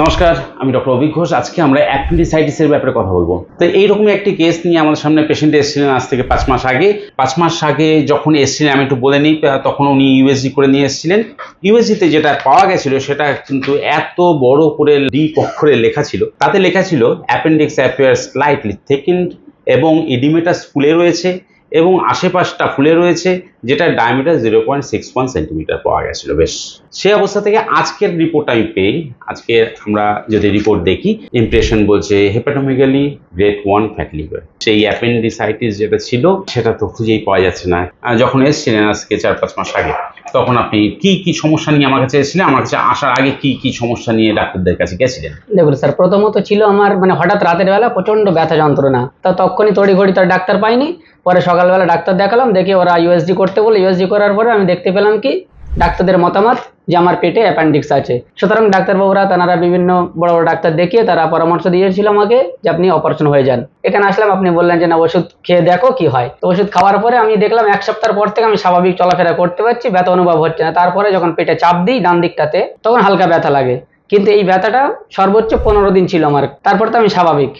নমস্কার, আমি ডক্টর অভিক ঘোষ। আজকে আমরা অ্যাপেন্ডিসাইটিসের ব্যাপারে কথা বলবো। তো এইরকমই একটি কেস নিয়ে আমাদের সামনে পেশেন্ট এসেছিলেন আজ থেকে 5 মাস আগে। 5 মাস আগে যখন এসেছিলেন আমি একটু বলে নিই, তখন উনি ইউএসজি করে নিয়ে এসেছিলেন। ইউএসজিতে যেটা পাওয়া গেছিল সেটা কিন্তু এত বড় করে ডিপ অক্ষরে লেখা ছিল, তাতে লেখা ছিল অ্যাপেন্ডিক্স অ্যাপিয়ার স্লাইটলি থেকেন্ড এবং ইডিমেটাস ফুলে রয়েছে এবং আশেপাশটা ফুলে রয়েছে, যেটা ডায়ামিটার 0.61 সেন্টিমিটার পাওয়া গেছিল। বেশ, সেই অবস্থা থেকে আজকের রিপোর্ট আমি পেয়ে, আজকে আমরা যদি রিপোর্ট দেখি, ইমপ্রেশন বলছে হেপাটোমেগালি গ্রেড 1 ফ্যাটি লিভার। সেই অ্যাপেন্ডিসাইটিস যেটা ছিল সেটা তো খুঁজেই পাওয়া যাচ্ছে না। যখন এসেছিলেন আজকে 4-5 মাস আগে, তখন আপনি কি কি সমস্যা নিয়ে আমার কাছে এসেছিলেন? আমার কাছে আসার আগে কি কি সমস্যা নিয়ে ডাক্তারদের কাছে গেছিলেন? দেখুন স্যার, প্রথমত ছিল আমার হঠাৎ রাতের বেলা প্রচন্ড ব্যথা যন্ত্রণা। তো তখনই তড়িঘড়ি তার ডাক্তার পাইনি। পরে সকালবেলা ডাক্তার দেখালাম, দেখে ওরা ইউএসজি করতে বলে ইউএসজি করার পরে আমি দেখতে পেলাম কি ডাক্তারদের মতামত যে আমার পেটে অ্যাপেন্ডিক্স আছে। সুতরাং ডাক্তারবাবুরা তারা বিভিন্ন বড় বড় ডাক্তার দেখিয়ে তারা পরামর্শ দিয়েছিল আমাকে যে আপনি অপারেশন হয়ে যান। এখানে আসলাম, আপনি বললেন যে না ওষুধ খেয়ে দেখো কি হয়। তো ওষুধ খাওয়ার পরে আমি দেখলাম 1 সপ্তাহ পর থেকে আমি স্বাভাবিক চলাফেরা করতে পারছি, ব্যথা অনুভব হচ্ছে না। তারপরে যখন পেটে চাপ দিই ডান দিকটাতে, তখন হালকা ব্যথা লাগে, কিন্তু এই ব্যথাটা সর্বোচ্চ 15 দিন ছিল আমার, তারপর তো আমি স্বাভাবিক।